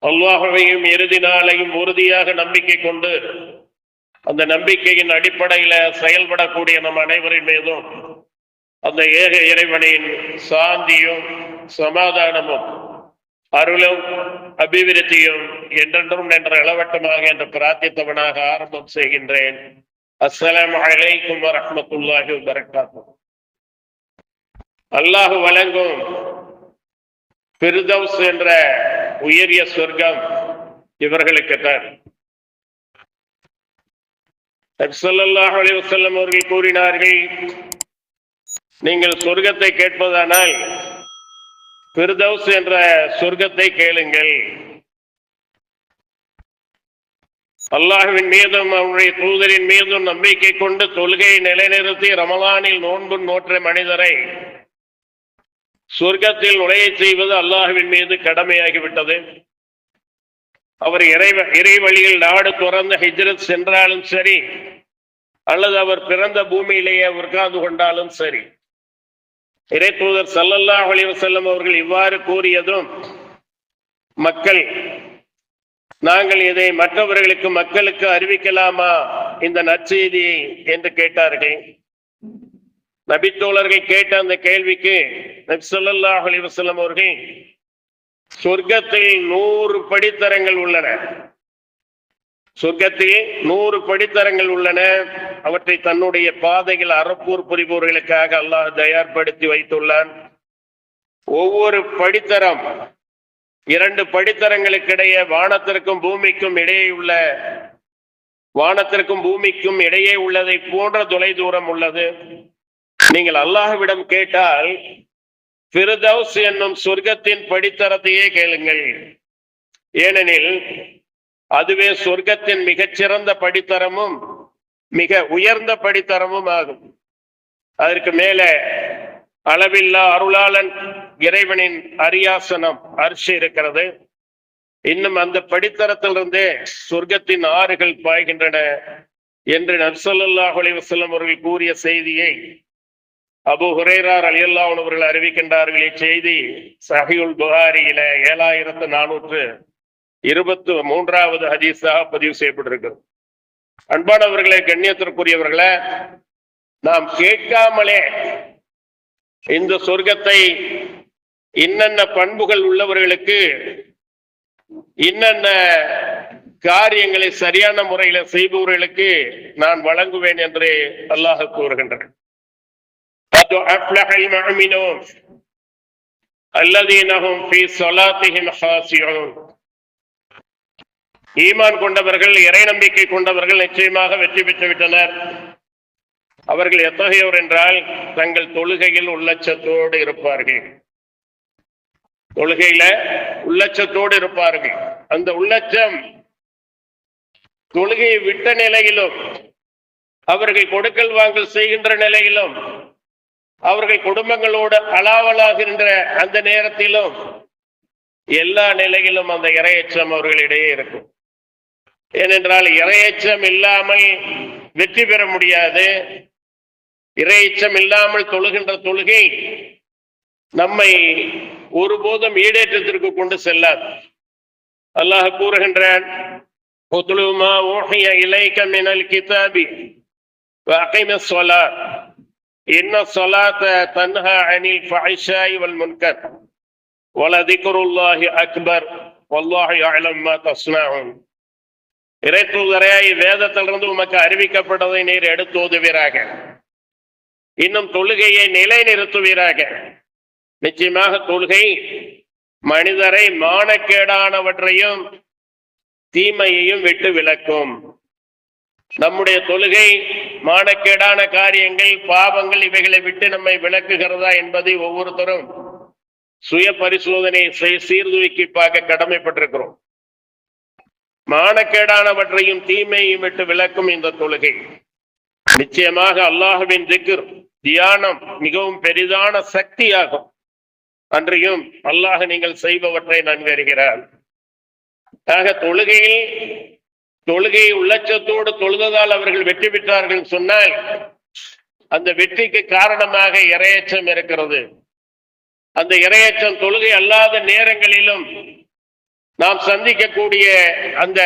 அல்லாஹ்வையும் இறுதி நாளையும் உறுதியாக நம்பிக்கை கொண்டு அந்த நம்பிக்கையின் அடிப்படையில செயல்படக்கூடிய நம் அனைவரின் மீதும் அந்த ஏக இறைவனின் சாந்தியும் சமாதானமும் அருளும் அபிவிருத்தியும் என்றென்றும் என்ற இளவட்டமாக என்று பிரார்த்தித்தவனாக ஆரம்பம் செய்கின்றேன். அஸ்ஸலாமு அலைக்கும் வரஹ்மத்துல்லாஹி வபரகாத்துஹு. அல்லாஹ் வழங்கும் ஃபிர்தௌஸ் என்ற உயரிய சொர்க்கம் இவர்களுக்குத்தான். நபி ஸல்லல்லாஹு அலைஹி வஸல்லம் அவர்கள் கூறினார்கள், நீங்கள் சொர்க்கத்தை கேட்பதானால் ஃபிர்தௌஸ் என்ற சொர்க்கத்தை கேளுங்கள். அல்லாஹ்வின் மீதும் அவருடைய தூதரின் மீதும் நம்பிக்கை கொண்டு தொழுகையை நிலைநிறுத்தி ரமலானில் நோன்பு நோற்ற மனிதரை சொர்க்கத்தில் நுழைய செய்வது அல்லாஹ்வின் மீது கடமையாகிவிட்டது. அவர் இறை வழியில் நாடு துறந்த ஹிஜ்ரத் சென்றாலும் சரி, அல்லது அவர் பிறந்த பூமியிலேயே உட்கார்ந்து கொண்டாலும் சரி, இறை தூதர் ஸல்லல்லாஹு அலைஹி வஸல்லம் அவர்கள் இவ்வாறு கூறியதும் மக்கள், நாங்கள் இதை மற்றவர்களுக்கு மக்களுக்கு அறிவிக்கலாமா இந்த நற்செய்தியை என்று கேட்டார்கள். நபித்தோழர்கள் கேட்ட அந்த கேள்விக்கு நபி ஸல்லல்லாஹு அலைஹி வஸல்லம் அவர்கள், சொர்க்கத்தில் 100 படித்தரங்கள் உள்ளன, சொர்க்கத்தில் 100 படித்தரங்கள் உள்ளன, அவற்றை தன்னுடைய பாதையில் அறப்பூர் புரிபவர்களுக்காக அல்லாஹ் தயார்படுத்தி வைத்துள்ளான். ஒவ்வொரு படித்தரம் 2 படித்தரங்களுக்கிடையே வானத்திற்கும் பூமிக்கும் இடையே உள்ளதை போன்ற தொலை தூரம் உள்ளது. நீங்கள் அல்லாஹ்விடம் கேட்டால் ஃபிர்தௌஸ் என்னும் சொர்க்கத்தின் படித்தரத்தையே கேளுங்கள். ஏனெனில் அதுவே சொர்க்கத்தின் மிகச்சிறந்த படித்தரமும் மிக உயர்ந்த படித்தரமும் ஆகும். அதற்கு மேலே அளவில்லா அருளாளன் இறைவனின் அரியாசனம் அர்ஷ் இருக்கிறது. இன்னும் அந்த படித்தரத்திலிருந்தே சொர்க்கத்தின் ஆறுகள் பாய்கின்றன என்று நபி ஸல்லல்லாஹு அலைஹி வஸல்லம் அவர்கள் கூறிய செய்தியை அபூ ஹுரைரா ரலியல்லாஹு அன்ஹு அவர்கள் அறிவிக்கின்றார்கள். இச்செய்தி சஹீஹுல் புகாரியில 7423வது ஹதீஸாக பதிவு செய்யப்பட்டிருக்கிறது. அன்பானவர்களே, கண்ணியத்திற்குரியவர்களே, நாம் கேட்காமலே இந்த சொர்க்கத்தை இன்னென்ன பண்புகள் உள்ளவர்களுக்கு இன்னென்ன காரியங்களை சரியான முறையில செய்பவர்களுக்கு நான் வழங்குவேன் என்று அல்லாஹ் கூறுகின்றான். ஈமான் கொண்டவர்கள், இறை நம்பிக்கை கொண்டவர்கள் நிச்சயமாக வெற்றி பெற்று விட்டனர். அவர்கள் எத்தகையோர் என்றால், தங்கள் தொழுகையில் உள்ளச்சத்தோடு இருப்பார்கள். தொழுகையில உள்ளச்சத்தோடு இருப்பார்கள். அந்த உள்ளச்சம் தொழுகையை விட்ட நிலையிலும், அவர்கள் கொடுக்கல் வாங்கல் செய்கின்ற நிலையிலும், அவர்கள் குடும்பங்களோடு அலாவலாகின்ற அந்த நேரத்திலும், எல்லா நிலையிலும் அந்த இறையச்சம் அவர்களிடையே இருக்கும். ஏனென்றால் இறையச்சம் இல்லாமல் வெற்றி பெற முடியாது. இறையச்சம் இல்லாமல் தொழுகின்ற தொழுகை நம்மை ஒருபோதும் ஈடேற்றத்திற்கு கொண்டு செல்லாது. அல்லாஹ் கூறுகின்றான், உத்லு மா ஊஹிய இலைக மினல் கிதாபி வஅகிமிஸ் ஸலாத் இன்ன ஸலாத தன்ஹா அனில் ஃபஹ்ஷாஇ வல் முன்கர் வலதிக்ருல்லாஹி அக்பர் வல்லாஹு யஅலம் மா தஸ்னஊன். இறை தூதரே, வேதத்திலிருந்து உமக்கு அறிவிக்கப்பட்டதை நீர் எடுத்து ஓதுவீராக, இன்னும் தொழுகையை நிலைநிறுத்துவீராக. நிச்சயமாக தொழுகை மனிதரை மானக்கேடானவற்றையும் தீமையையும் விட்டு விலக்கும். நம்முடைய தொழுகை மானக்கேடான காரியங்கள், பாவங்கள் இவைகளை விட்டு நம்மை விலக்குகிறதா என்பதை ஒவ்வொருத்தரும் சுய பரிசோதனை சீர்தூக்கி பார்க்க கடமைப்பட்டிருக்கிறோம். மானக்கேடானவற்றையும் தீமையையும் விட்டு விலக்கும் இந்த தொழுகை. நிச்சயமாக அல்லாஹ்வின் திக்ர், தியானம் மிகவும் பெரிதான சக்தியாகும். அன்றையும் அல்லாஹ் நீங்கள் செய்பவற்றை நன்கு அறிகிறார். ஆக தொழுகையை உள்ளச்சத்தோடு தொழுததால் அவர்கள் வெற்றி பெற்றார்கள் சொன்னால், அந்த வெற்றிக்கு காரணமாக இறையச்சம் இருக்கிறது. அந்த இறையச்சம் தொழுகை அல்லாத நேரங்களிலும் நாம் சந்திக்கக்கூடிய அந்த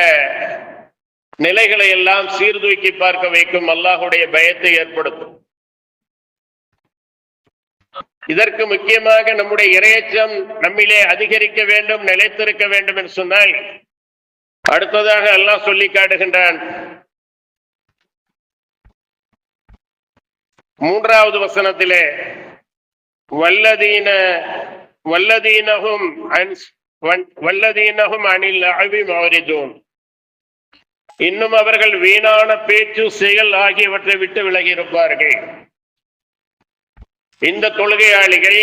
நிலைகளை எல்லாம் சீர்தூக்கி பார்க்க வைக்கும், அல்லாஹுடைய பயத்தை ஏற்படுத்தும். இதற்கு முக்கியமாக நம்முடைய இறையச்சம் நம்மிலே அதிகரிக்க வேண்டும், நிலைத்திருக்க வேண்டும் என்று சொன்னால் அடுத்ததாக அல்லாஹ் சொல்லி காட்டுகின்றான். 3வது வசனத்திலே வல்லதீனஹும் அனில் லஅவி முஅரிதூன், இன்னும் அவர்கள் வீணான பேச்சு, செயல் ஆகியவற்றை விட்டு விலகி இருப்பார்கள். இந்த தொழுகையாளிகள்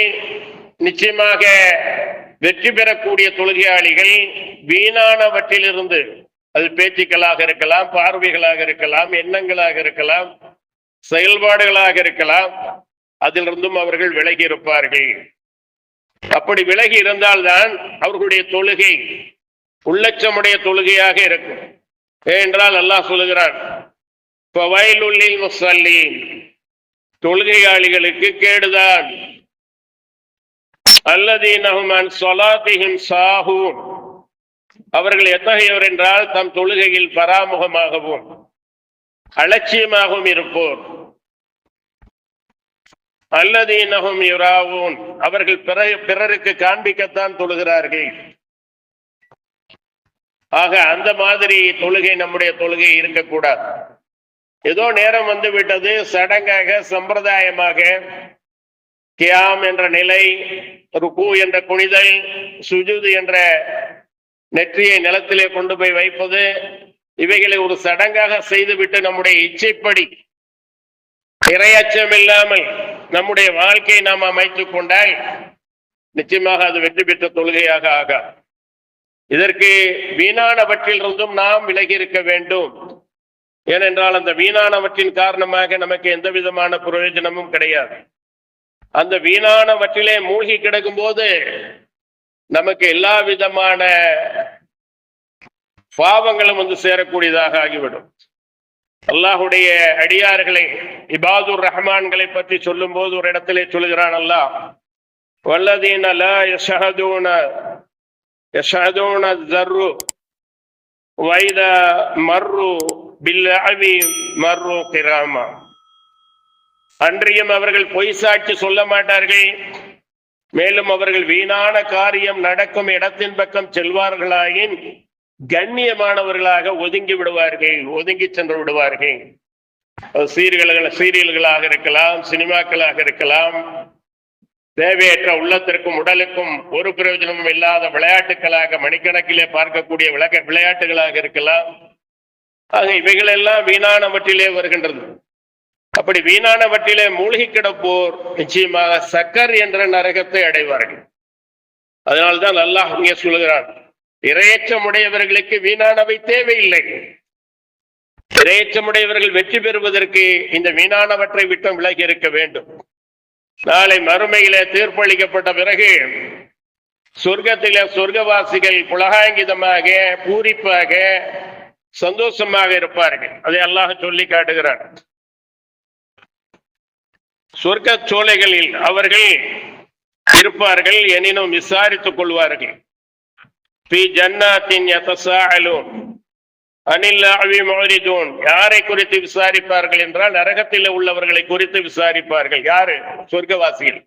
நிச்சயமாக வெற்றி பெறக்கூடிய தொழுகையாளிகள் வீணானவற்றிலிருந்து, அது பேச்சுக்களாக இருக்கலாம், பார்வைகளாக இருக்கலாம், எண்ணங்களாக இருக்கலாம், செயல்பாடுகளாக இருக்கலாம், அதிலிருந்தும் அவர்கள் விலகி இருப்பார்கள். அப்படி விலகி இருந்தால்தான் அவர்களுடைய தொழுகை உள்ளச்சமுடைய தொழுகையாக இருக்கும். ஏனென்றால் அல்லாஹ் சொல்லுகிறான், ஃபவைலுல் லில் முஸல்லீன், தொழுகையாளிகளுக்கு கேடுதான். அல்லதீனஹும் அன் ஸலாத்திஹிம் சாஹூன், அவர்கள் எத்தகையவர் என்றால் தம் தொழுகையில் பராமுகமாகவும் அலட்சியமாகவும் இருப்போர். அல்லதீனஹும் யுராவூன், அவர்கள் பிறருக்கு காண்பிக்கத்தான் தொழுகிறார்கள். ஆக அந்த மாதிரி தொழுகை நம்முடைய தொழுகை இருக்கக்கூடாது. ஏதோ நேரம் வந்து விட்டது, சடங்காக சம்பிரதாயமாக கியாம் என்ற நிலை, ருக்கு என்ற குனிதல், சுஜூது என்ற நெற்றியை நிலத்திலே கொண்டு போய் வைப்பது, இவைகளை ஒரு சடங்காக செய்துவிட்டு நம்முடைய இச்சைப்படி இறையச்சம் இல்லாமல் நம்முடைய வாழ்க்கையை நாம் அமைத்துக் கொண்டால் நிச்சயமாக அது வெற்றி பெற்ற தொழுகையாக ஆகாது. இதற்கு வீணானவற்றிலிருந்தும் நாம் விலகி இருக்க வேண்டும். ஏனென்றால் அந்த வீணானவற்றின் காரணமாக நமக்கு எந்த விதமான பிரயோஜனமும் கிடையாது. அந்த வீணானவற்றிலே மூழ்கி கிடக்கும் போது நமக்கு எல்லா விதமான பாவங்களும் வந்து சேரக்கூடியதாக ஆகிவிடும். அல்லாஹுடைய அடியார்களை, இபாதுர் ரஹ்மான்களை பற்றி சொல்லும் போது ஒரு இடத்திலே சொல்கிறான் அல்லாஹ், வல்லதீன லா யஷஹதூன ஸர்ரு வைதா மர்ரு பில்லஅவி மர்ரு கிராமா, அன்றியும் அவர்கள் பொய் சாட்சி சொல்ல மாட்டார்கள், மேலும் அவர்கள் வீணான காரியம் நடக்கும் இடத்தின் பக்கம் செல்வார்களாயின் கண்ணியமானவர்களாக ஒதுங்கி விடுவார்கள், ஒதுங்கி சென்று விடுவார்கள். சீரியல்களாக இருக்கலாம், சினிமாக்களாக இருக்கலாம், தேவையற்ற உள்ளத்திற்கும் உடலுக்கும் ஒரு பிரயோஜனமும் இல்லாத விளையாட்டுகளாக மணிக்கணக்கிலே பார்க்கக்கூடிய விளையாட்டுகளாக இருக்கலாம். ஆக இவைகள் எல்லாம் வீணானவற்றிலே வருகின்றது. அப்படி வீணானவற்றிலே மூழ்கி கிடப்போர் நிச்சயமாக சக்கர் என்ற நரகத்தை அடைவார்கள். அதனால்தான் அல்லாஹ் இங்கே சொல்கிறான், இறையச்சமுடையவர்களுக்கு வீணானவை தேவையில்லை. இறையச்சமுடையவர்கள் வெற்றி பெறுவதற்கு இந்த வீணானவற்றை விட்டு விலகி இருக்க வேண்டும். நாளை மறுமையிலே தீர்ப்பளிக்கப்பட்ட பிறகு சொர்க்கத்திலே சொர்க்கவாசிகள் புலகாங்கிதமாக, பூரிப்பாக, சந்தோஷமாக இருப்பார்கள். அதை அல்லாஹ் சொல்லி காட்டுகிறார். சொர்க்க சோலைகளில் அவர்கள் இருப்பார்கள், எனினும் விசாரித்துக் கொள்வார்கள். யாரை குறித்து விசாரிப்பார்கள் என்றால் நரகத்தில் உள்ளவர்களை குறித்து விசாரிப்பார்கள். யாரு? சொர்க்கவாசிகள்.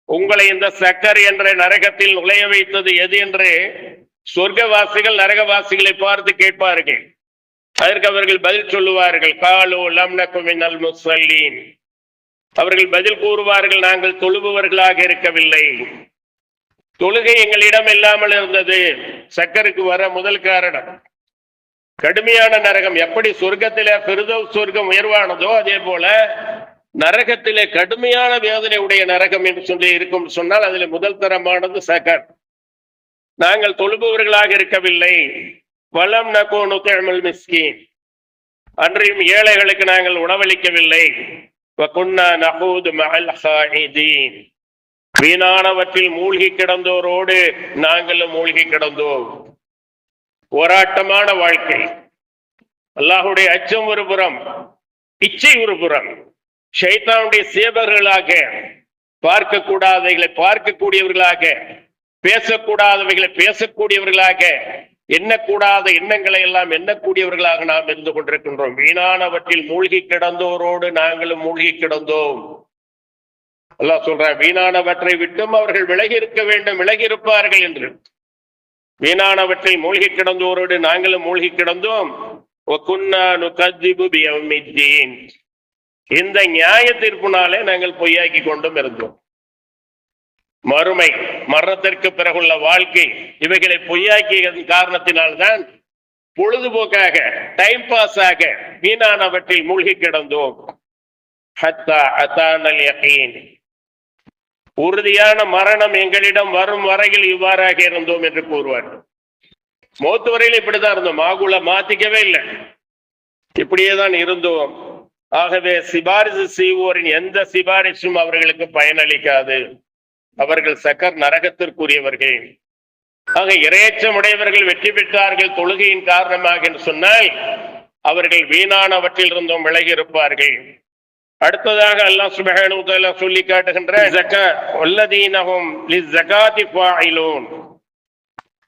உங்களை இந்த சக்கர் என்ற நரகத்தில் நுழைய வைத்தது எது என்று சொர்க்கவாசிகள் நரகவாசிகளை பார்த்து கேட்பார்கள். அதற்கு அவர்கள் பதில் சொல்லுவார்கள், காலு லம் நகு மினல் முஸல்லீன், அவர்கள் பதில் கூறுவார்கள், நாங்கள் தொழுபவர்களாக இருக்கவில்லை, தொழுகை எங்களிடம் இல்லாமல் இருந்தது. சக்கருக்கு வர முதல் காரணம் கடுமையான நரகம். எப்படி சொர்க்கத்திலே ஃபிர்தௌஸ் சொர்க்கம் உயர்வானதோ அதே போல நரகத்திலே கடுமையான வேதனை உடைய நரகம் என்று சொல்லி இருக்கும் சொன்னால் அதில் முதல் தரமானது சக்கர். நாங்கள் தொழுபவர்களாக இருக்கவில்லை. வலம் நகு நுத்இமுல் மிஸ்கீன், அன்றையும் ஏழைகளுக்கு நாங்கள் உணவளிக்கவில்லை. வகுன்னா நஹூது மஅல் ஹாயிதீன், வீணானவற்றில் மூழ்கி கிடந்தோரோடு நாங்களும் மூழ்கி கிடந்தோம். போராட்டமான வாழ்க்கை. அல்லாஹுடைய அச்சம் ஒரு புறம், இச்சை ஒரு புறம், ஷைத்தானுடைய சேவகர்களாக பார்க்கக்கூடாதவைகளை பார்க்கக்கூடியவர்களாக, பேசக்கூடாதவைகளை பேசக்கூடியவர்களாக, எண்ணக்கூடாத எண்ணங்களை எல்லாம் எண்ணக்கூடியவர்களாக நாம் இருந்து கொண்டிருக்கின்றோம். வீணானவற்றில் மூழ்கி கிடந்தோரோடு நாங்களும் மூழ்கி கிடந்தோம். அல்லாஹ் சொல்றான், வீணானவற்றை விட்டும் அவர்கள் விலகி இருக்க வேண்டும், விலகி இருப்பார்கள் என்று. வீணானவற்றை மூழ்கி கிடந்தோரோடு நாங்களும் மூழ்கி கிடந்தோம். இந்த நியாய தீர்ப்புனாலே நாங்கள் பொய்யாக்கி கொண்டும் இருந்தோம். மறுமை, மரணத்திற்கு பிறகுள்ள வாழ்க்கை, இவைகளை பொய்யாக்கிய காரணத்தினால்தான் பொழுதுபோக்காக, டைம் பாஸ் ஆக வீணானவற்றில் மூழ்கி கிடந்தோம். உறுதியான மரணம் எங்களிடம் வரும் வரையில் இவ்வாறாக இருந்தோம் என்று கூறுவார். மௌத்து வரையில் இப்படிதான் இருந்தோம், மாகுல மாத்திக்கவே இல்லை, இப்படியேதான் இருந்தோம். ஆகவே சிபாரிசு செய்வோரின் எந்த சிபாரிசும் அவர்களுக்கு பயனளிக்காது. அவர்கள் சக்கர் நரகத்திற்குரியவர்கள். ஆக இரையச்சமுடையவர்கள் வெற்றி பெற்றார்கள் தொழுகையின் காரணமாக என்று சொன்னால் அவர்கள் வீணானவற்றில் இருந்தும் விலகி இருப்பார்கள். அடுத்ததாக அல்லாஹ் சுப்ஹானஹு வ தஆலா சொல்லி காட்டுகின்ற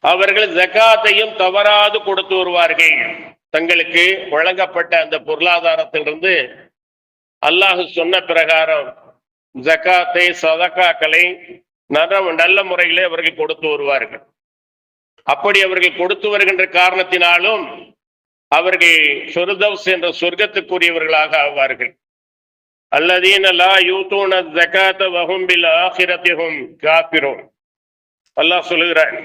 அவர்கள் ஜகாத்தையும் தவறாது கொடுத்து வருவார்கள். தங்களுக்கு வழங்கப்பட்ட அந்த பொருளாதாரத்திலிருந்து அல்லாஹ் சொன்ன பிரகாரம் ஜகாத்தை, சதகாக்களை நல்ல முறையிலே அவர்கள் கொடுத்து வருவார்கள். அப்படி அவர்கள் கொடுத்து வருகின்ற காரணத்தினாலும் அவர்கள் ஃபிர்தௌஸ் என்ற சொர்க்கத்துக்குரியவர்களாக ஆவார்கள். அல்லதீன லா யூதூன ஸகாத வஹும் பில் ஆখিরাতি ஹும் காஃபிரூன். அல்லாஹ் சொல்கிறான்,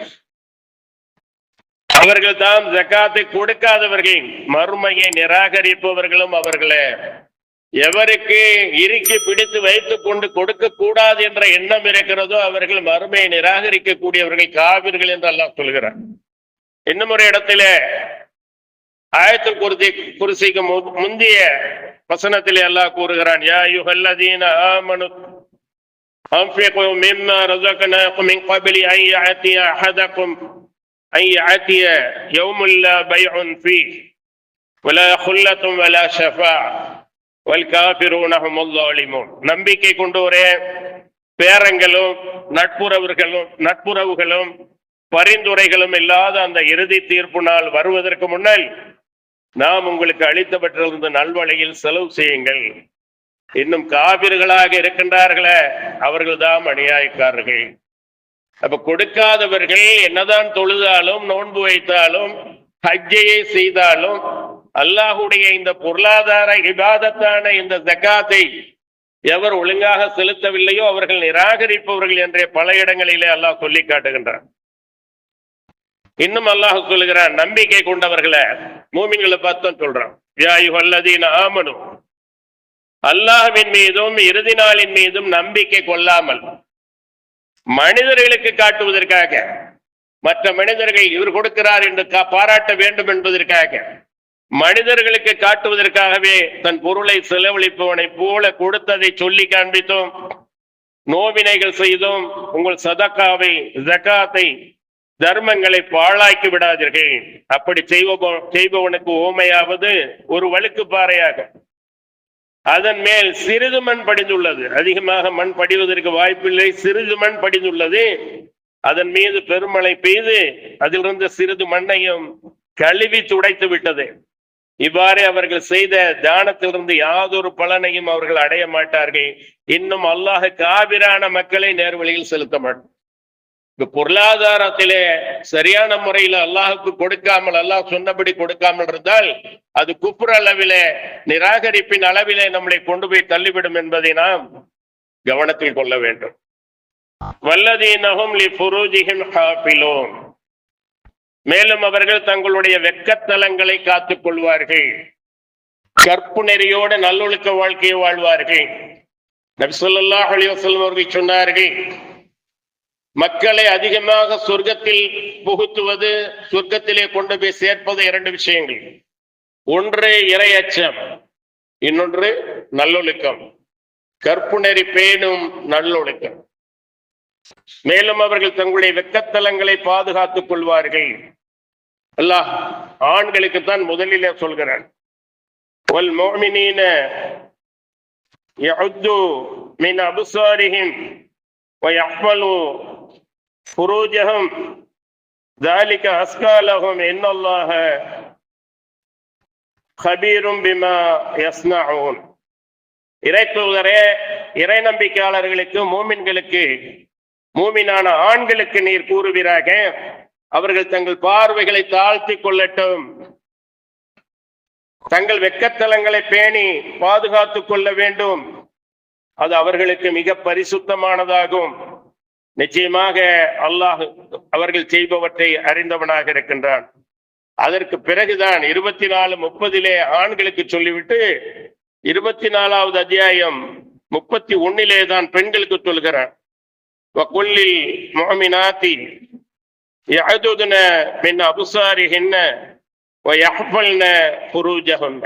அவர்கள் தான் ஜகாத்தை கொடுக்காதவர்கள், மறுமையை நிராகரிப்பவர்களும் அவர்களே. எவருக்கு இறுக்கி பிடித்து வைத்துக் கொண்டு கொடுக்க கூடாது என்ற எண்ணம் இருக்கிறதோ அவர்கள் மறுமையை நிராகரிக்க கூடியவர்கள், காவிர்கள் என்று அல்லாஹ் சொல்கிறார். இன்னும் ஒரு இடத்திலே ஆயத்துல் குர்சிக்கு முந்திய வசனத்திலே அல்லாஹ் கூறுகிறான், யா அய்யுஹல்லதீன ஆமனு அன்ஃபிகு மிம்மா ரஸக்னாகும் மின் கப்லி அன் யஅதிய அஹதகும் அன் யஅதிய யௌமுல் லா பைஉன் ஃபீஹி வலா குல்லத்தும் வலா ஷஃபா வல் காஃபிரூன ஹுமுல் ஸாலிமூன். நம்பிக்கை கொண்டோரே, பேரங்களும் நட்புறவுகளும் பரிந்துரைகளும் இல்லாத அந்த இறுதி தீர்ப்பு நாள் வருவதற்கு முன்னால் நாம் உங்களுக்கு அளித்தப்பட்டிருந்த நல்வழியில் செலவு செய்யுங்கள். இன்னும் காபிர்களாக இருக்கின்றார்களே, அவர்கள் தான் அநியாயக்காரர்கள். அப்ப கொடுக்காதவர்கள் என்னதான் தொழுதாலும், நோன்பு வைத்தாலும், ஹஜ்ஜையை செய்தாலும், அல்லாஹுடைய இந்த பொருளாதார இபாதத்தான இந்த ஜகாத்தை எவர் ஒழுங்காக செலுத்தவில்லையோ அவர்கள் நிராகரிப்பவர்கள் என்றே பல இடங்களிலே அல்லாஹ் சொல்லி காட்டுகின்றான். இன்னும் அல்லாஹ் சொல்லுகிறான், நம்பிக்கை கொண்டவர்களை, மூமின்களை பார்த்து சொல்றான், யா அய்யுஹல்லதீன ஆமனு, அல்லாஹ்வின் மீதும் இறுதி நாளின் மீதும் நம்பிக்கை கொள்ளாமல் மனிதர்களுக்கு காட்டுவதற்காக, மற்ற மனிதர்கள் இவர் கொடுக்கிறார் என்று பாராட்ட வேண்டும் என்பதற்காக, மனிதர்களுக்கு காட்டுவதற்காகவே தன் பொருளை செலவழிப்பவனை போல கொடுத்ததை சொல்லி காண்பித்தோம், நோவினைகள் செய்தோம். உங்கள் சதக்காவை, ஜகாத்தை, தர்மங்களை பாழாக்கி விடாதீர்கள். அப்படி செய்பவனுக்கு ஓமையாவது ஒரு வழுக்கு பாறையாக, அதன் மேல் சிறிது மண் படிந்துள்ளது. அதிகமாக மண் படிவதற்கு வாய்ப்பில்லை, சிறிது மண் படிந்துள்ளது. அதன் மீது பெருமழை பெய்து அதிலிருந்து சிறிது மண்ணையும் கழுவி துடைத்து விட்டது. இவ்வாறு அவர்கள் செய்த தானத்திலிருந்து யாதொரு பலனையும் அவர்கள் அடைய மாட்டார்கள். இன்னும் அல்லாஹ் காபிரான மக்களை நேர்வழியில் செலுத்த மாட்டார். பொருளாதாரத்திலே சரியான முறையில் அல்லாஹுக்கு கொடுக்காமல், அல்லாஹ் சொன்னபடி கொடுக்காமல் இருந்தால் அது குஃப்ர் அளவிலே, நிராகரிப்பின் அளவிலே நம்மளை கொண்டு போய் தள்ளிவிடும் என்பதை நாம் கவனத்தில் கொள்ள வேண்டும். வல்லதீனஹும் லிஃபுரூஜிஹிம் ஹாஃபிலூன். மேலும் அவர்கள் தங்களுடைய வெட்கத்தலங்களை காத்துக் கொள்வார்கள், கற்பு நெறியோடு நல்லொழுக்க வாழ்க்கையை வாழ்வார்கள். நபி ஸல்லல்லாஹு அலைஹி வஸல்லம் அவர்கள் சொன்னார்கள், மக்களை அதிகமாக சொர்க்கத்தில் புகுத்துவது, சொர்க்கத்திலே கொண்டு போய் சேர்ப்பது இரண்டு விஷயங்கள். ஒன்று இறையச்சம், இன்னொன்று நல்லொழுக்கம். கற்பு நெறி பேணும் நல்லொழுக்கம். மேலும் அவர்கள் தங்களுடைய வெட்கத்தலங்களை பாதுகாத்துக் கொள்வார்கள். அல்லாஹ் ஆண்களுக்குத்தான் முதலிலே சொல்கிறான், வல் முஃமினீன يعدوا من أبصارهم ويحفظوا فروجهم ذلك أزكى لهم إن الله خبير بما يصنعون. இறை தூதரே, இறை நம்பிக்கையாளர்களுக்கு, மூமின்களுக்கு, மூமினான ஆண்களுக்கு நீர் கூறுவீராக, அவர்கள் தங்கள் பார்வைகளை தாழ்த்தி கொள்ளட்டும், தங்கள் வெக்கத்தலங்களை பேணி பாதுகாத்துக் கொள்ள வேண்டும், அது அவர்களுக்கு மிக பரிசுத்தமானதாகும். நிச்சயமாக அல்லாஹ் அவர்கள் செய்பவற்றை அறிந்தவனாக இருக்கின்றான். அதற்கு பிறகுதான் 24:30 ஆண்களுக்கு சொல்லிவிட்டு 24வது அத்தியாயம் 31 தான் பெண்களுக்கு சொல்கிறான். வகுல்லில் முஃமினாத்தி யஅதுதுன மின் அப்சாரிஹின்ன வயஹ்ஃபல்ன ஃபுரூஜஹுன்ன.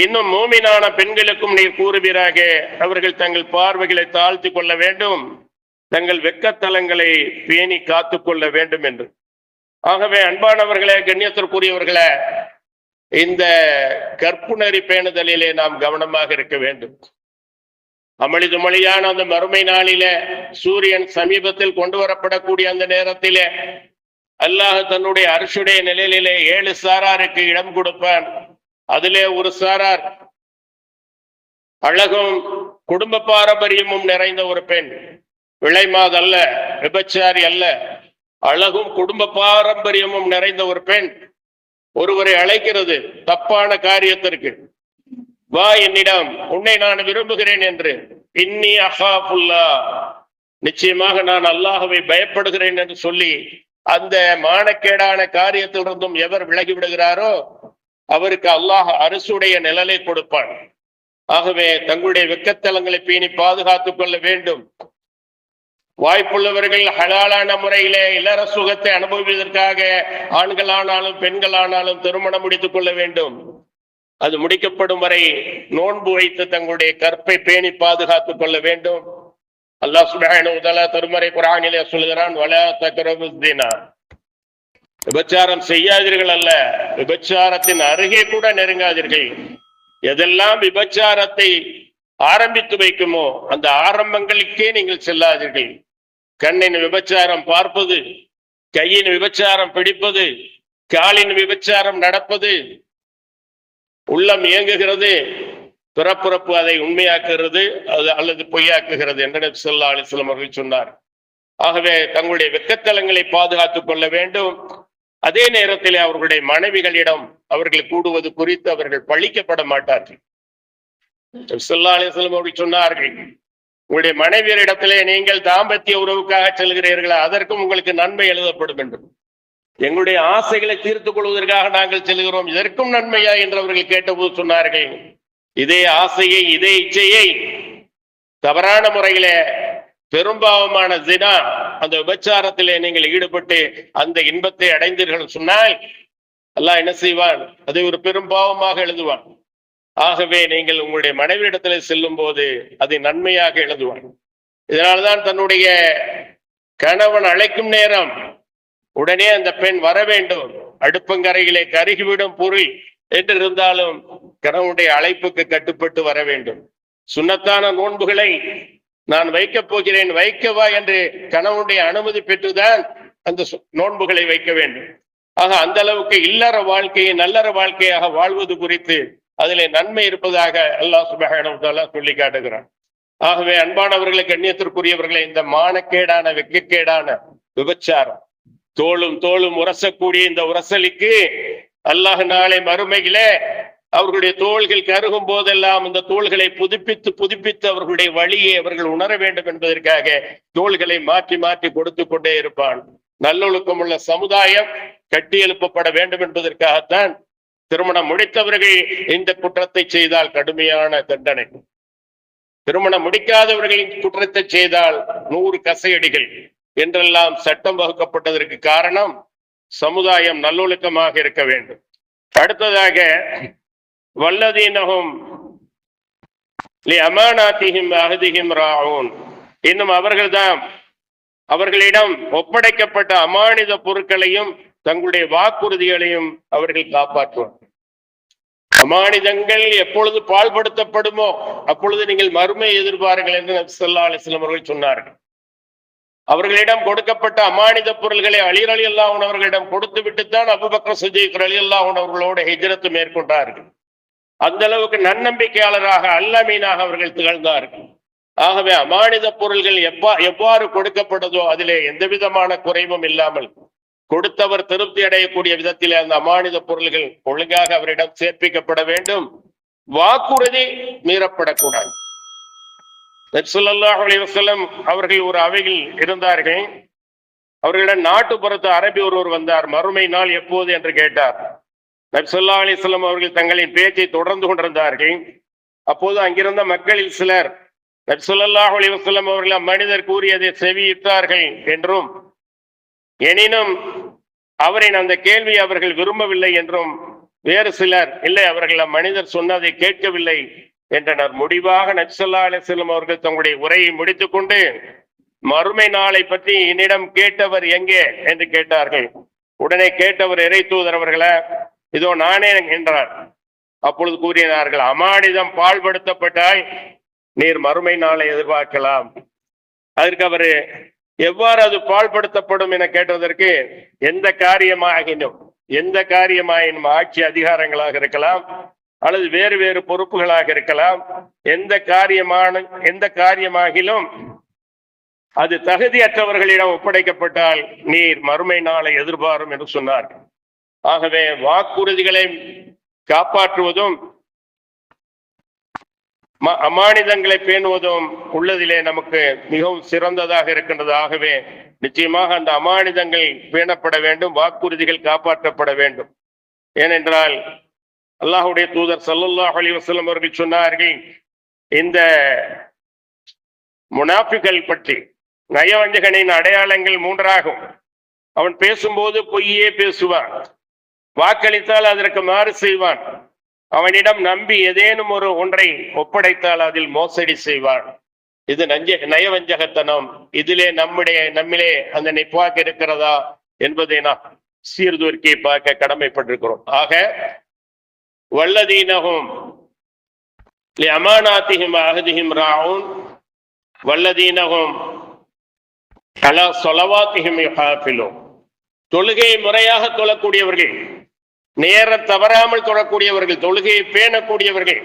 இன்னும் மூமினான பெண்களுக்கும் நீர் கூறுவீராக, அவர்கள் தங்கள் பார்வைகளை தாழ்த்தி கொள்ள வேண்டும், தங்கள் வெக்கத்தலங்களை பேணி காத்து கொள்ள வேண்டும் என்று. ஆகவே அன்பானவர்களே, கண்ணியத்திற்குரியவர்களே, இந்த கற்புணரி பேணுதலிலே நாம் கவனமாக இருக்க வேண்டும். அமளிதுமளியான அந்த மறுமை நாளிலே, சூரியன் சமீபத்தில் கொண்டு வரப்படக்கூடிய அந்த நேரத்திலே அல்லாஹ் தன்னுடைய அர்ஷுடைய நிலையிலே 7 சாராருக்கு இடம் கொடுப்பான். அதிலே ஒரு சாரார் அழகும் குடும்ப பாரம்பரியமும் நிறைந்த ஒரு பெண், விளைமாது அல்ல, விபச்சாரி அல்ல, அழகும் குடும்ப பாரம்பரியமும் நிறைந்த ஒரு பெண் ஒருவரை அழைக்கிறது தப்பான காரியத்திற்கு. வா என்னிடம், உன்னை நான் விரும்புகிறேன் என்று. இன்னி அஹாஃபுல்லா, நிச்சயமாக நான் அல்லாஹ்வை பயப்படுகிறேன் என்று சொல்லி அந்த மானக்கேடான காரியத்திலிருந்தும் எவர் விலகி விடுகிறாரோ அவருக்கு அல்லாஹ் அரசுடைய நிழலை கொடுப்பான். ஆகவே தங்களுடைய வெக்கத்தலங்களை பேணி பாதுகாத்துக் கொள்ள வேண்டும். வாய்ப்புள்ளவர்கள் ஹலாலான முறையிலே இல்லற சுகத்தை அனுபவிப்பதற்காக ஆண்களானாலும் பெண்களானாலும் திருமணம் முடித்துக் கொள்ள வேண்டும். அது முடிக்கப்படும் வரை நோன்பு வைத்து தங்களுடைய கற்பை பேணி பாதுகாத்துக் கொள்ள வேண்டும். அல்லாஹ் சுப்ஹானஹு வ தஆலா திருமறை குர்ஆனிலே சொல்கிறான், வலா தக்ரபுஸ் ஸினா, விபச்சாரம் செய்யாதீர்கள் அல்ல, விபச்சாரத்தின் அருகே கூட நெருங்காதீர்கள். எதெல்லாம் விபச்சாரத்தை ஆரம்பித்து வைக்குமோ அந்த ஆரம்பங்களுக்கே நீங்கள் செல்லாதீர்கள். கண்ணின் விபச்சாரம் பார்ப்பது, கையின் விபச்சாரம் பிடிப்பது, காலின் விபச்சாரம் நடப்பது, உள்ளம் இயங்குகிறது, பிறப்புறப்பு அதை உண்மையாக்குகிறது அல்லது பொய்யாக்குகிறது என்று நபி ஸல்லல்லாஹு அலைஹி வஸல்லம் அவர்கள் சொன்னார். ஆகவே தங்களுடைய வெக்கத்தலங்களை பாதுகாத்துக் கொள்ள வேண்டும். அதே நேரத்தில் அவர்களுடைய மனைவிகளிடம் அவர்கள் கூடுவது குறித்து அவர்கள் பழிக்கப்பட மாட்டார்கள். நபி ஸல்லல்லாஹு அலைஹி வஸல்லம் அவர்கள் சொன்னார்கள், உங்களுடைய மனைவியரிடத்திலே நீங்கள் தாம்பத்திய உறவுக்காக செல்கிறீர்களா, அதற்கும் உங்களுக்கு நன்மை எழுதப்படும் என்று. எங்களுடைய ஆசைகளை தீர்த்துக் கொள்வதற்காக நாங்கள் செல்கிறோம், இதற்கும் நன்மையா என்று அவர்கள் கேட்டபோது சொன்னார்கள், இதே ஆசையை, இதே இச்சையை தவறான முறையில பெரும்பாவமான ஜினா, அந்த விபச்சாரத்திலே நீங்கள் ஈடுபட்டு அந்த இன்பத்தை அடைந்தீர்கள் சொன்னால் அல்லாஹ் என்ன செய்வான், அதை ஒரு பெரும்பாவமாக எழுதுவான். ஆகவே நீங்கள் உங்களுடைய மனைவியிடத்திலே செல்லும் போது அதை நன்மையாக எழுதுவான். இதனால்தான் தன்னுடைய கணவன் அழைக்கும் நேரம் உடனே அந்த பெண் வர வேண்டும். அடுப்பங்கரையிலே கருகிவிடும் பொருள் என்று இருந்தாலும் கணவனுடைய அழைப்புக்கு கட்டுப்பட்டு வர வேண்டும். சுன்னத்தான நோன்புகளை நான் வைக்கப் போகிறேன், வைக்கவா என்று கணவனுடைய அனுமதி பெற்றுதான் அந்த நோன்புகளை வைக்க வேண்டும். ஆக அந்த அளவுக்கு இல்லற வாழ்க்கையை நல்லற வாழ்க்கையாக வாழ்வது குறித்து அதிலே நன்மை இருப்பதாக அல்லாஹ் சுப்ஹானஹு வ தஆலா சொல்லி காட்டுகிறான். ஆகவே அன்பானவர்களை, கண்ணியத்திற்குரியவர்களை, இந்த மானக்கேடான வெட்கக்கேடான விபச்சாரம், தோளும் உரசக்கூடிய இந்த உரசலுக்கு அல்லாஹ் நாளை மறுமையிலே அவர்களுடைய தோள்கள் கருகும் போதெல்லாம் இந்த தோள்களை புதுப்பித்து அவர்களுடைய வழியை அவர்கள் உணர வேண்டும் என்பதற்காக தோள்களை மாற்றி மாற்றி கொடுத்து கொண்டே இருப்பான். நல்லொழுக்கம் உள்ள சமுதாயம் கட்டி எழுப்பப்பட வேண்டும் என்பதற்காகத்தான் திருமணம் முடித்தவர்கள் இந்த குற்றத்தை செய்தால் கடுமையான தண்டனை, திருமணம் முடிக்காதவர்கள் இந்த குற்றத்தை செய்தால் 100 கசையடிகள் என்றெல்லாம் சட்டம் வகுக்கப்பட்டதற்கு காரணம் சமுதாயம் நல்லொழுக்கமாக இருக்க வேண்டும். அடுத்ததாக வல்லதீனஹும் லிஅமானாத்திஹிம் வஅஹ்திஹிம் ராஊன், இன்னும் அவர்களிடம் ஒப்படைக்கப்பட்ட அமானித பொருட்களையும் தங்களுடைய வாக்குறுதிகளையும் அவர்கள் காப்பாற்றுவார்கள். அமானிதங்கள் எப்பொழுது பாழ்படுத்தப்படுமோ அப்பொழுது நீங்கள் மறுமை எதிர்பாருங்கள் என்று நபி ஸல்லல்லாஹு அலைஹி வஸல்லம் அவர்கள் சொன்னார்கள். அவர்களிடம் கொடுக்கப்பட்ட அமானித பொருள்களை அலி ரலியல்லாஹு அன்ஹு அவர்களிடம் கொடுத்து விட்டுத்தான் அபூபக்கர் சித்தீக் ரலியல்லாஹு அன்ஹு அவர்களோடு ஹிஜ்ரத் மேற்கொண்டார்கள். அந்த அளவுக்கு நன்னம்பிக்கையாளராக அல்லமீனாக அவர்கள் திகழ்ந்தார்கள். ஆகவே அமானித பொருள்கள் எவ்வாறு கொடுக்கப்பட்டதோ அதிலே எந்த விதமான குறைவும் இல்லாமல் கொடுத்தவர் திருப்தி அடையக்கூடிய விதத்தில் அந்த அமானித பொருள்கள் ஒழுங்காக அவரிடம் சேர்ப்பிக்கப்பட வேண்டும். வாக்குறுதி மீறப்படக்கூடாது. நபி ஸல்லல்லாஹு அலைஹி வஸல்லம் அவர்கள் ஒரு அவையில் இருந்தார்கள். அவர்களிடம் நாட்டுப்புறத்து அரபி ஒருவர் வந்தார். மறுமை நாள் எப்போது என்று கேட்டார். நபி ஸல்லல்லாஹு அலைஹி வஸல்லம் அவர்கள் தங்களின் பேச்சை தொடர்ந்து கொண்டிருந்தார்கள். அப்போது அங்கிருந்த மக்களில் சிலர் நபி ஸல்லல்லாஹு அலைஹி வஸல்லம் அவர்கள் மனிதர் கூறியதை செவியிட்டார்கள் என்றும், எனினும் அவரின் அந்த கேள்வியை அவர்கள் விரும்பவில்லை என்றும், வேறு சிலர் இல்லை அவர்கள் மனிதர் சொன்னதை கேட்கவில்லை என்றனர். முடிவாக நபி ஸல்லல்லாஹு அலைஹி வஸல்லம் அவர்கள் தங்களுடைய உரையை முடித்துக் கொண்டு மறுமை நாளை பற்றி என்னிடம் கேட்டவர் எங்கே என்று கேட்டார்கள். உடனே கேட்டவர் இறை தூதர் அவர்களே, இதோ நானே என்றார். அப்பொழுது கூறினார்கள், அமானிதம் பாழ்படுத்தப்பட்டால் நீர் மறுமை நாளை எதிர்பார்க்கலாம். அதற்கு அவரு எவ்வாறு அது பாழ்படுத்தப்படும் என கேட்டதற்கு, எந்த காரியமாயினும் ஆட்சி அதிகாரங்களாக இருக்கலாம் அல்லது வேறு வேறு பொறுப்புகளாக இருக்கலாம், எந்த காரியமாகிலும் அது தகுதியற்றவர்களிடம் ஒப்படைக்கப்பட்டால் நீர் மறுமை நாளை எதிர்பாரும் என்று சொன்னார். ஆகவே வாக்குறுதிகளை காப்பாற்றுவதும் அமானிதங்களை பேணுவதும் உள்ளதிலே நமக்கு மிகவும் சிறந்ததாக இருக்கின்றது. ஆகவே நிச்சயமாக அந்த அமானிதங்கள் பேணப்பட வேண்டும், வாக்குறுதிகள் காப்பாற்றப்பட வேண்டும். ஏனென்றால் அல்லாஹ்வுடைய தூதர் ஸல்லல்லாஹு அலைஹி வஸல்லம் அவர்கள் சொன்னார்கள், இந்த முனாஃபிகள் பற்றி நயவஞ்சகனின் அடையாளங்கள் 3 ஆகும். அவன் பேசும்போது பொய்யே பேசுவான், வாக்களித்தால் அதற்கு மாறு செய்வான், அவனிடம் நம்பி ஏதேனும் ஒன்றை ஒப்படைத்தால் அதில் மோசடி செய்வான். இது நயவஞ்சகத்தனம். இதிலே நம்மிலே அந்த நிப்பாக்கு இருக்கிறதா என்பதை நாம் சீர்தூக்கி பார்க்க கடமைப்பட்டிருக்கிறோம். ஆக வல்லதீனஹும் லிஅமானாத்திஹிம் அஹதிஹிம் ராஊன் வல்லதீனஹும் அலா ஸலவாத்திஹிம் யுஹாஃபிலூன். தொழுகையை முறையாக தொழக்கூடியவர்கள், நேரம் தவறாமல் தொழக்கூடியவர்கள், தொழுகையை பேணக்கூடியவர்கள்,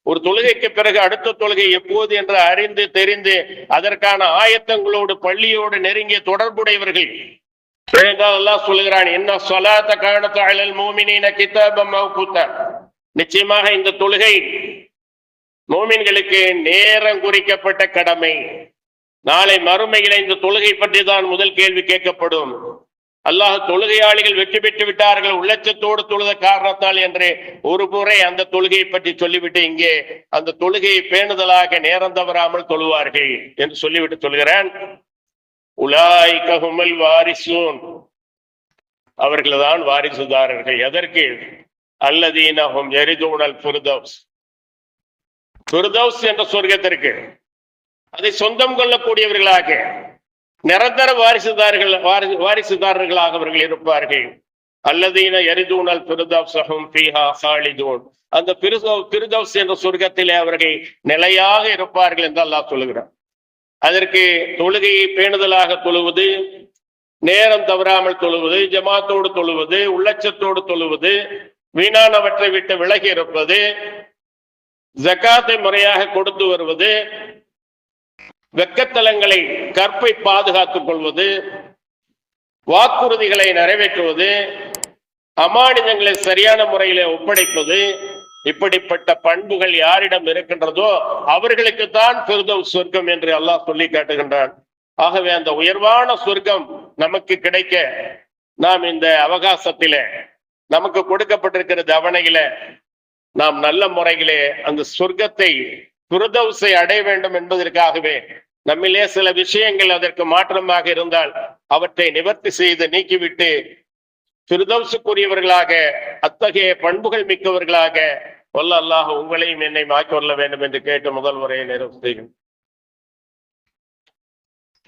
ஒரு தொழுகைக்கு பிறகு அடுத்த தொழுகை எப்போது என்று அறிந்து தெரிந்து அதற்கான ஆயத்தங்களோடு பள்ளியோடு நெருங்கிய தொடர்புடையவர்கள். அல்லாஹ் சொல்லுகிறான், இன்ன ஸலாத்த கானத் அலல் முஃமினீன கிதாபம் மவ்கூத்தா. நிச்சயமாக இந்த தொழுகை மூமின்களுக்கு நேரம் குறிக்கப்பட்ட கடமை. நாளை மறுமையில இந்த தொழுகை பற்றி தான் முதல் கேள்வி கேட்கப்படும். அல்லாஹ் தொழுகையாளிகள் வெற்றி பெற்று விட்டார்கள் உள்ளச்சத்தோடு தொழுத காரணத்தால் என்று ஒரு முறை அந்த தொழுகையை பற்றி சொல்லிவிட்டு இங்கே அந்த தொழுகையை பேணுதலாக நேரம் தவறாமல் தொழுவார்கள் என்று சொல்லிவிட்டு சொல்கிறேன். உலாயிக ஹுமுல் வாரிசூன், அவர்கள்தான் வாரிசுதாரர்கள். எதற்கு? அல்லதீனஹும் யரிதூனல் ஃபிர்தௌஸ், ஃபிர்தௌஸ் என்ற சொர்க்கத்திற்கு அதை சொந்தம் கொள்ளக்கூடியவர்களாக நிரந்தர வாரிசுதாரர்களாக அவர்கள் இருப்பார்கள். அல்லதீன யரிதூனல் ஃபிர்தௌஸஹும் ஃபீஹா ஹாலிதூன், அந்த ஃபிர்தௌஸ் என்ற சொர்க்கத்திலே அவர்கள் நிலையாக இருப்பார்கள் என்று அல்லாஹ் சொல்லுகிறார். அதற்கு தொழுகையை பேணுதலாக தொழுவது, நேரம் தவறாமல் தொழுவது, ஜமாத்தோடு தொழுவது, உள்ளச்சத்தோடு தொழுவது, வீணானவற்றை விட்டு விலகி இருப்பது, ஜகாத்தை முறையாக கொடுத்து வருவது, வெக்கத்தலங்களை கற்பை பாதுகாத்துக் கொள்வது, வாக்குறுதிகளை நிறைவேற்றுவது, அமானிதங்களை சரியான முறையில ஒப்படைப்பது, இப்படிப்பட்ட பண்புகள் யாரிடம் இருக்கின்றதோ அவர்களுக்குத்தான் ஃபிர்தௌஸ் சொர்க்கம் என்று அல்லாஹ் சொல்லி காட்டுகின்றான். ஆகவே அந்த உயர்வான சொர்க்கம் நமக்கு கிடைக்க நாம் இந்த அவகாசத்திலே நமக்கு கொடுக்கப்பட்டிருக்கிற தவணையில நாம் நல்ல முறையிலே அந்த சொர்க்கத்தை ஃபிர்தௌஸை அடைய வேண்டும் என்பதற்காகவே நம்மிலே சில விஷயங்கள் அதற்கு மாற்றமாக இருந்தால் அவற்றை நிவர்த்தி செய்து நீக்கிவிட்டு ஃபிர்தௌஸுக்குரியவர்களாக, அத்தகைய பண்புகள் மிக்கவர்களாக வல்ல அல்லாஹ் உங்களையும் என்னை மாற்றி கொள்ள வேண்டும் என்று கேட்டு முதல் முறையை நிறைவு செய்கிறேன்.